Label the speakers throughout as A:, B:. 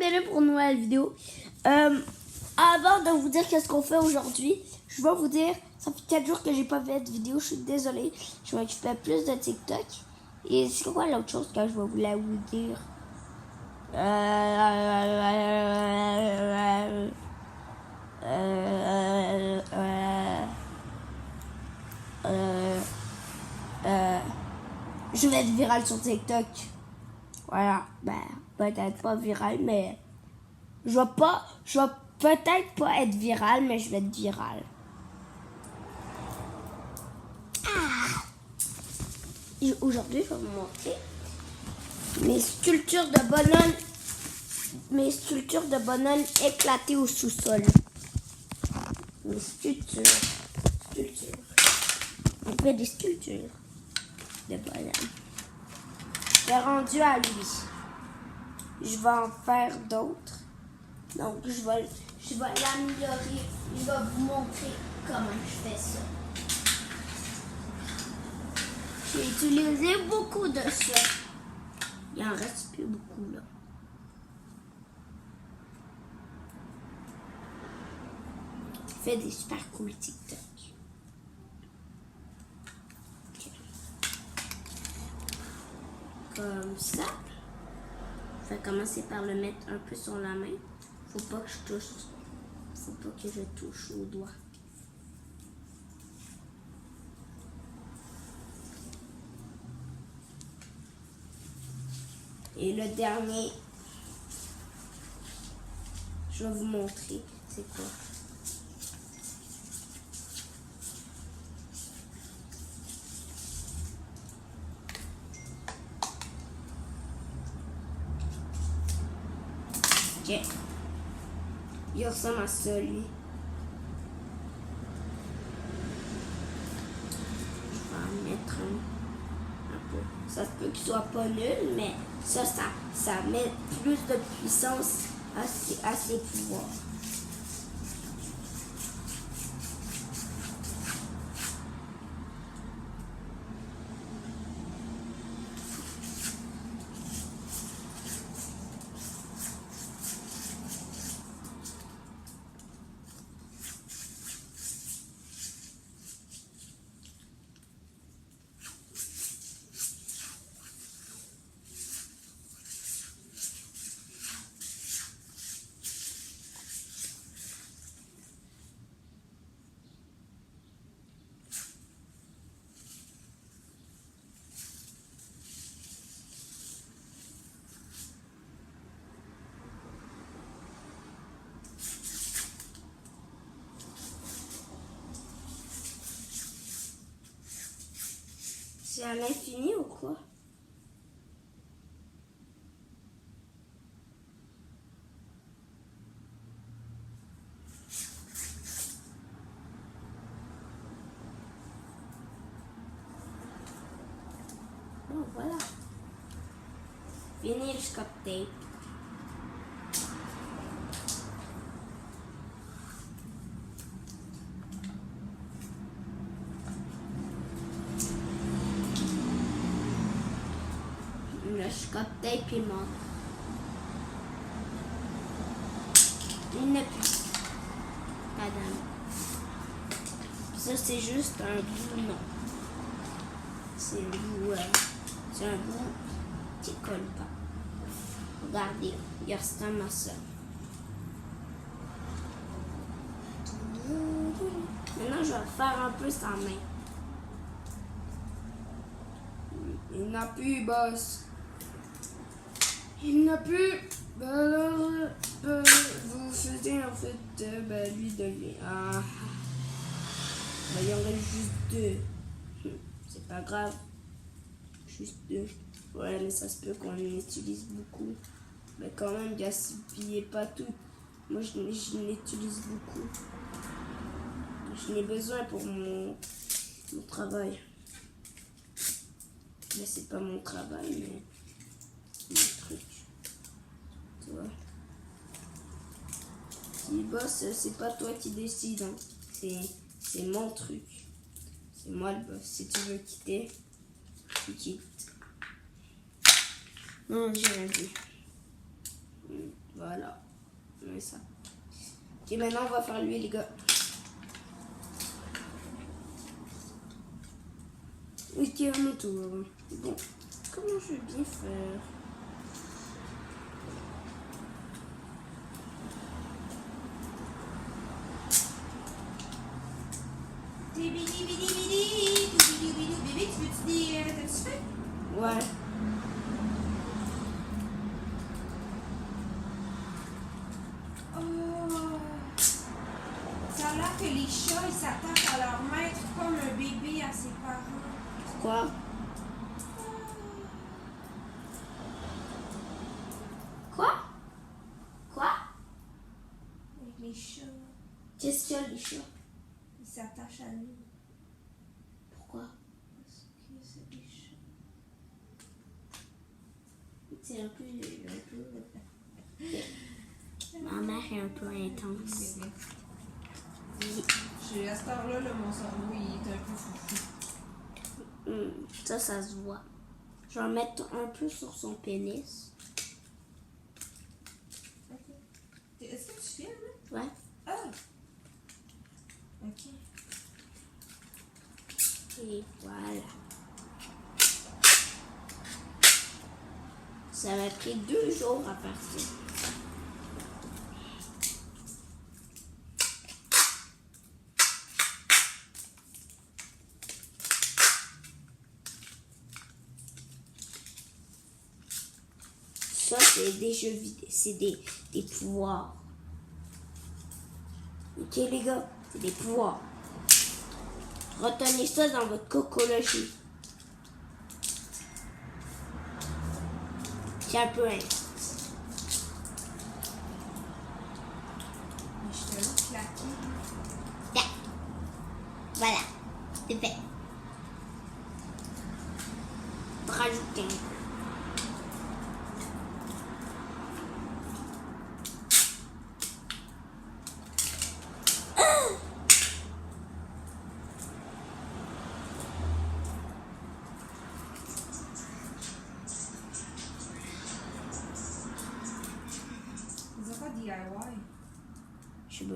A: bienvenue pour une nouvelle vidéo. Avant de vous dire qu'est-ce qu'on fait aujourd'hui, je vais vous dire, ça fait 4 jours que j'ai pas fait de vidéo, je suis désolée. Je m'occupais plus de TikTok. Et c'est quoi l'autre chose que je vais vous dire? Je vais être viral sur TikTok. Voilà, ben, peut-être pas viral, mais je vais peut-être pas être viral, mais je vais être viral. Aujourd'hui, je vais vous montrer mes sculptures de bonhomme éclatées au sous-sol. Mes sculptures. On fait des sculptures de bonhomme. Je suis rendu à lui. Je vais en faire d'autres. Donc, je vais l'améliorer. Je vais vous montrer comment je fais ça. J'ai utilisé beaucoup de ça. Il en reste plus beaucoup, là. Je fais des super cool TikTok. Okay. Comme ça. Je vais commencer par le mettre un peu sur la main. Faut pas que je touche au doigt. Et le dernier, je vais vous montrer c'est quoi. Ok. Il ressemble à ça, lui. Je vais en mettre un peu. Ça se peut qu'il soit pas nul, mais ça met plus de puissance à ses pouvoirs. C'est à l'infini ou quoi? Bon, voilà. Fini le scotch tape. Le scotch tape est mort. Il n'est plus. Madame. Ça, c'est juste un bout, non. C'est un bout qui colle pas. Regardez, il ressemble à ça. Maintenant, je vais faire un peu sa main. Il n'a plus, boss. Il n'a plus. Alors, vous faisiez en fait, lui devient. Ah. Il y en reste juste 2. C'est pas grave. Juste 2. Ouais, mais ça se peut qu'on utilise beaucoup. Mais quand même, gaspillez pas tout. Moi, je l'utilise beaucoup. Je l'ai besoin pour mon travail. Mais c'est pas mon travail, mais mon truc. Tu vois? Si boss, c'est pas toi qui décide. Hein. C'est mon truc. C'est moi le boss. Si tu veux quitter, tu quittes. Non, j'ai rien dit. Voilà. Mais ça. Ok, maintenant on va faire lui, les gars. Ok, à mon tour. Bon, comment je vais bien faire? Ouais.
B: Oh. Ça a l'air que les chats, ils s'attachent à leur maître comme un bébé à ses parents.
A: Pourquoi? Quoi? Quoi?
B: Avec les chats,
A: Qu'est-ce qu'il y a, les chats?
B: ils s'attachent à nous.
A: Pourquoi?
B: Parce que c'est des chats.
A: C'est un peu... Ma mère est un peu intense.
B: À cette heure-là, mon cerveau, il est un peu foufou.
A: Ça se voit. Je vais mettre un peu sur son pénis.
B: Ok. Est-ce que tu filmes?
A: Ouais.
B: Ah! Ok.
A: Et voilà. Ça m'a pris 2 jours à faire ça. Ça, c'est des jeux vidéo. C'est des pouvoirs. Ok, les gars? C'est des pouvoirs. Retenez ça dans votre cocologie. C'est un peu intense.
B: Mais je te laisse claquer.
A: Là. Voilà. C'est fait. Rajouter un peu.
B: Ils ont pas DIY.
A: Je sais pas.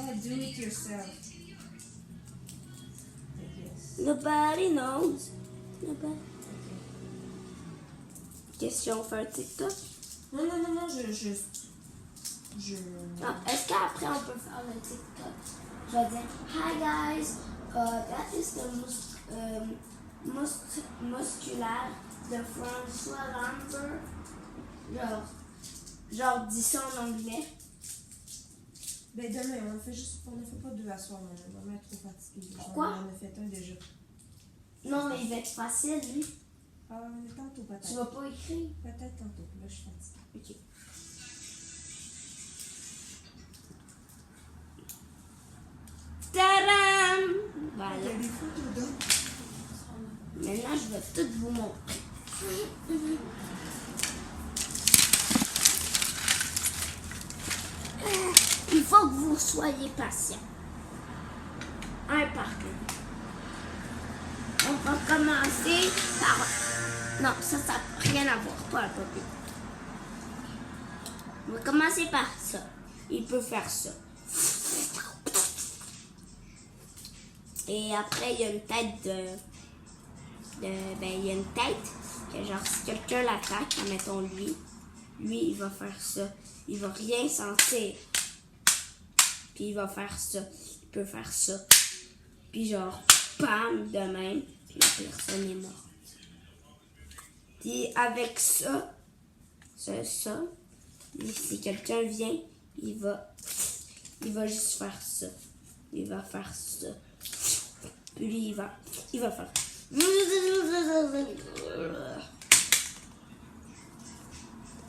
B: Oh, do it yourself. Yes.
A: Nobody knows. Nobody.
B: Ok.
A: Question, on fait un TikTok?
B: Non, je...
A: Ah, est-ce qu'après on peut faire le TikTok? Je vais dire, hi guys, that is the musculaire de François Lambert. Genre, dis ça en anglais.
B: Ben demain, on ne fait pas 2 à soir, maman est trop fatiguée.
A: Pourquoi?
B: On en a fait un déjà.
A: Non, mais il va être facile, lui.
B: Ah, tantôt peut-être.
A: Tu vas pas écrire?
B: Peut-être tantôt, là je suis fatiguée.
A: Ok. Tadam! Voilà.
B: Il y a des photos d'hommes.
A: Maintenant, je vais tout vous montrer. Il faut que vous soyez patient. Un par un. On va commencer par... Non, ça n'a rien à voir, pas la papier. On va commencer par ça. Il peut faire ça. Et après, il y a une tête ben, il y a une tête que genre, si quelqu'un l'attaque, mettons lui, il va faire ça. Il va rien sentir. Puis il va faire ça. Il peut faire ça. Puis genre, bam, de même, la personne est morte. Puis avec ça, si quelqu'un vient, il va juste faire ça. Il va faire ça. Puis lui, il va faire.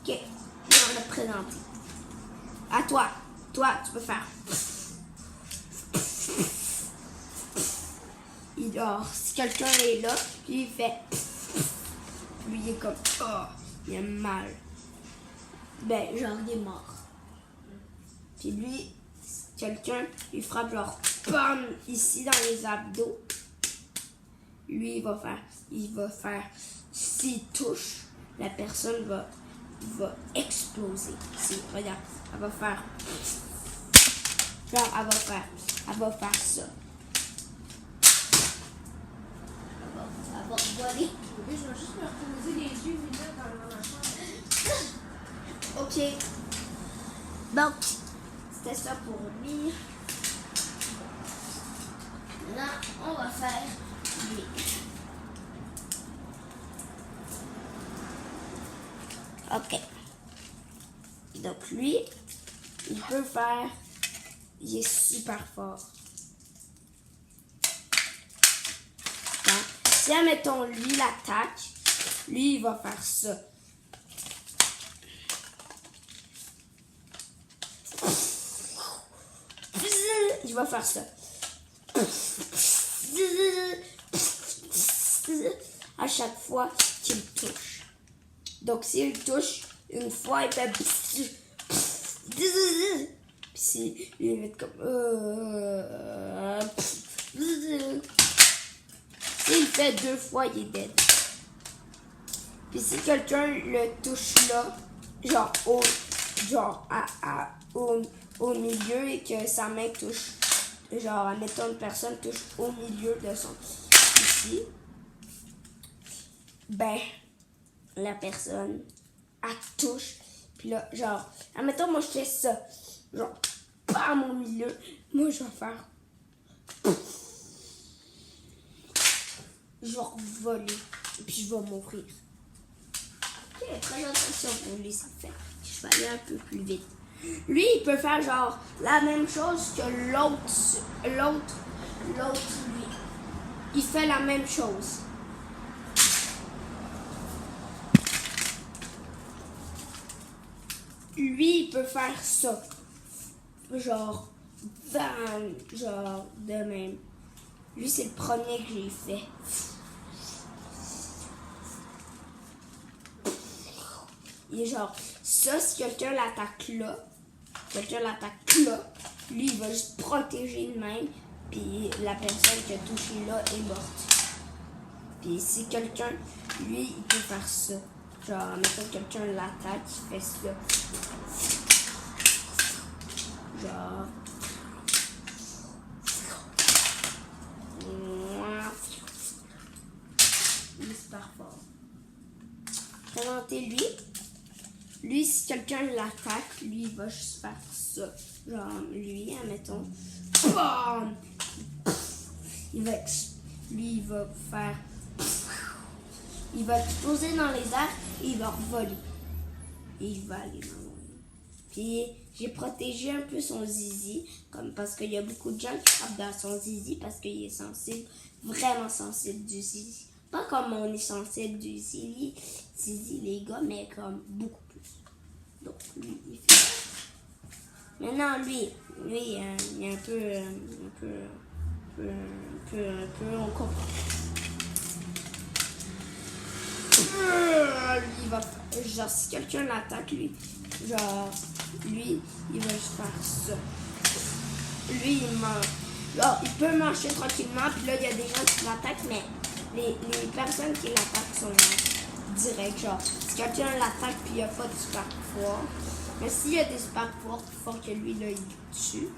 A: Ok, on l'a présenté. À toi, tu peux faire. Il dort. Si quelqu'un est là, puis il fait. Lui, il est comme. Oh, il a mal. Ben, genre, il est mort. Puis lui, si quelqu'un lui frappe, genre. bam, ici dans les abdos. Lui, il va faire, s'il touche, la personne va exploser. Ici, regarde, elle va faire, genre, elle va faire ça. Elle va voler.
B: Je vais juste me reposer les yeux vite dans ma chambre.
A: Ok. Donc, c'était ça pour lui. Maintenant, on va faire lui. Ok. Donc, lui, il peut faire... Il est super fort. Donc, si, admettons, lui l'attaque, lui, il va faire ça. Il va faire ça. À chaque fois qu'il touche. Donc, s'il touche une fois, il fait... Puis si il va être comme... S'il fait 2 fois, il est dead. Puis si quelqu'un le touche là, genre au milieu et que sa main touche, genre, admettons une personne touche au milieu de son ici, ben, la personne, elle touche, puis là, genre, admettons, moi je fais ça, genre, bam au milieu, moi je vais faire, je vais voler, puis je vais mourir. Ok, très attention pour lui, ça fait, je vais aller un peu plus vite. Lui, il peut faire genre la même chose que l'autre, lui. Il fait la même chose. Lui, il peut faire ça. Genre, bam, genre, de même. Lui, c'est le premier que j'ai fait. Il est genre, ça, si quelqu'un l'attaque là, lui, il va juste protéger de même, puis la personne qui a touché là est morte. Puis si quelqu'un, lui, il peut faire ça. Genre, mettons quelqu'un l'attaque, il fait ça. Genre... Il est super fort. Présentez-lui. Lui, si quelqu'un l'attaque, lui, il va juste faire ça. Genre, lui, admettons. Bam! Lui, il va faire... Il va exploser dans les airs et il va voler. Et il va aller dans l'eau. Puis, j'ai protégé un peu son zizi, comme parce qu'il y a beaucoup de gens qui frappent dans son zizi parce qu'il est sensible, vraiment sensible du zizi. Pas comme on est sensible du zizi, les gars, mais comme beaucoup plus. Donc, lui, il fait ça. Maintenant, lui, il est un peu, on comprend. Lui, il va, genre, si quelqu'un l'attaque, lui, genre, lui, il va juste faire ça. Lui, il mange. Genre, il peut marcher tranquillement, puis là, il y a des gens qui l'attaquent, mais les personnes qui l'attaquent sont direct. Genre, si quelqu'un l'attaque, puis il n'y a pas de super pouvoir. Mais s'il y a des super pouvoirs plus forts que lui, là, il tue.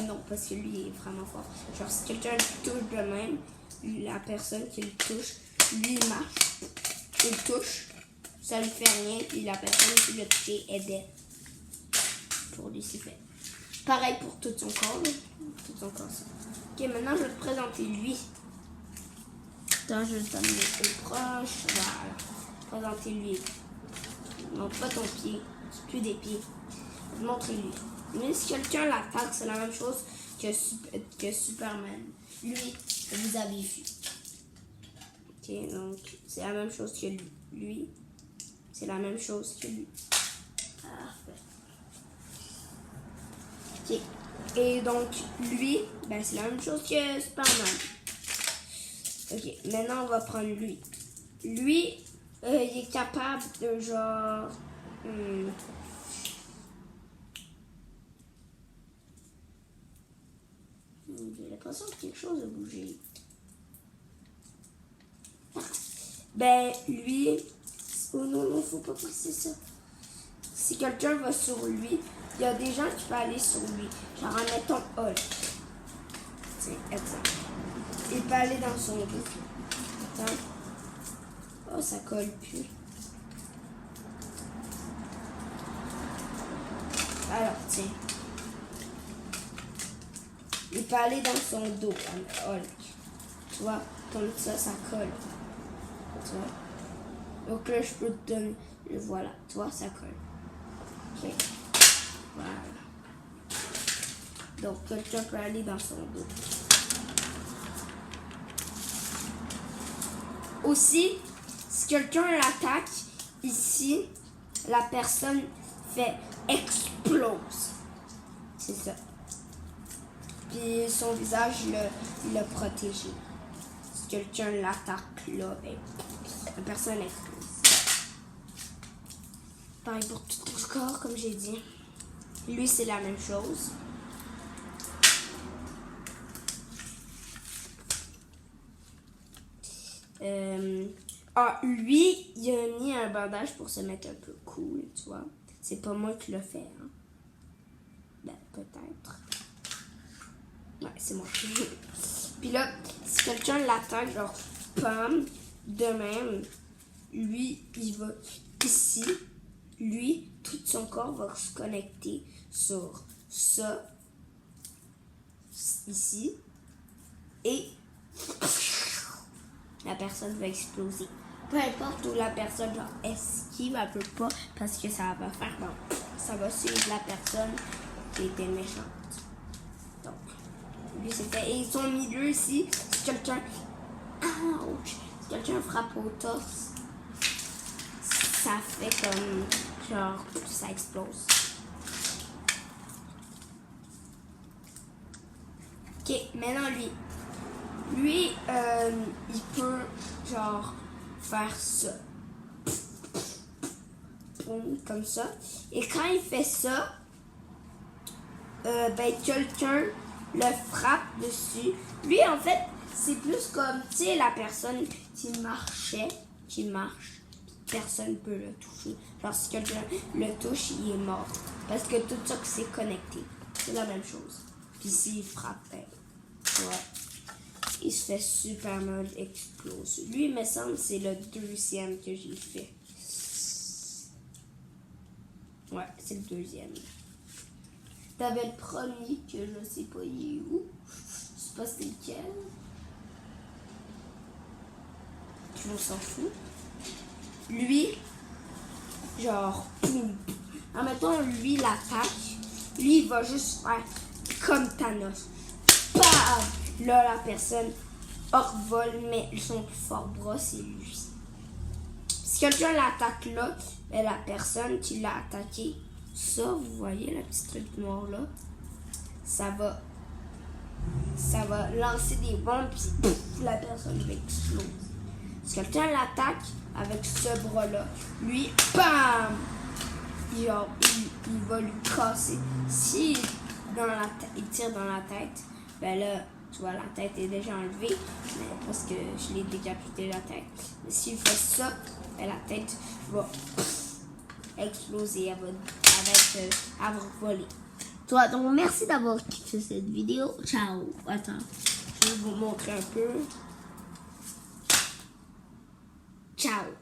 A: Non, parce que lui, il est vraiment fort. Genre, si quelqu'un le touche de même, la personne qui le touche, lui, il marche, il touche, ça lui fait rien, puis la personne qui l'a touché est dead. Pour lui, c'est fait. Pareil pour tout son corps, là. Tout son corps, ça. Ok, maintenant, je vais te présenter lui. Attends, je vais te donner plus proche. Voilà. Présenter lui. Non, pas ton pied. C'est plus des pieds. Je vais te montrer lui. Mais si quelqu'un l'attaque, c'est la même chose que Superman. Lui, vous avez vu. Ok, donc, c'est la même chose que lui. Lui, c'est la même chose que lui. Parfait. Ok. Et donc, lui, ben, c'est la même chose que Superman. Ok, maintenant, on va prendre lui. Lui, il est capable de genre... J'ai l'impression que quelque chose a bougé. Ben, lui... Oh non, non, faut pas passer ça. Si quelqu'un va sur lui, il y a des gens qui peuvent aller sur lui. Genre, mettons Hulk. Tiens, exemple. Il peut aller dans son dos. Attends. Oh, ça colle plus. Alors, tiens. Il peut aller dans son dos, Hulk. Tu vois, comme ça, ça colle. Tu vois? Donc là, je peux te donner. Voilà, tu vois, ça colle. Ok. Voilà. Donc, quelqu'un peut aller dans son dos. Aussi, si quelqu'un l'attaque, ici, la personne fait explose. C'est ça. Puis son visage, il l'a protégé. Si quelqu'un l'attaque là, ben, la personne explose. Pareil pour tout le corps, comme j'ai dit. Lui, c'est la même chose. Lui, il a mis un bandage pour se mettre un peu cool, tu vois. C'est pas moi qui l'ai fait, hein. Ben, peut-être. Ouais, c'est moi. Puis là, si quelqu'un l'attaque, genre, pam, de même, lui, il va ici. Lui, tout son corps va se connecter sur ça, ici, et la personne va exploser. Peu importe où la personne genre, esquive, elle peut pas, parce que ça va faire, bon, ça va suivre la personne qui était méchante. Donc, lui c'était, et son milieu ici, si quelqu'un, ouch, si quelqu'un frappe au torse, ça fait comme, genre, ça explose. Ok, maintenant lui, il peut, genre, faire ça. Comme ça. Et quand il fait ça, ben, quelqu'un le frappe dessus. Lui, en fait, c'est plus comme, tu sais, la personne qui marche. Personne ne peut le toucher. Genre, si quelqu'un le touche, il est mort. Parce que tout ça, c'est connecté. C'est la même chose. Puis s'il frappe, ben, ouais. Il se fait super mal, explose. Lui, il me semble, c'est le deuxième que j'ai fait. Ouais, c'est le deuxième. T'avais le premier que je sais pas il est où. Je sais pas c'est lequel. On s'en fout. Lui, genre, boum. En mettant lui l'attaque, lui il va juste faire comme Thanos. Bam! Là, la personne envole, mais son plus fort bras, c'est lui. Si quelqu'un l'attaque là, ben, la personne qui l'a attaqué, ça, vous voyez la petite truc noire là, ça va lancer des bombes, puis pouf, la personne va exploser. Si quelqu'un l'attaque avec ce bras-là, lui, bam! Genre, il va lui casser. Si il tire dans la tête, ben là, tu vois, la tête est déjà enlevée, mais parce que je l'ai décapité la tête. Mais s'il fait ça, ben, la tête va exploser, elle va voler. Toi, donc merci d'avoir kiffé cette vidéo. Ciao. Attends, je vais vous montrer un peu. Ciao.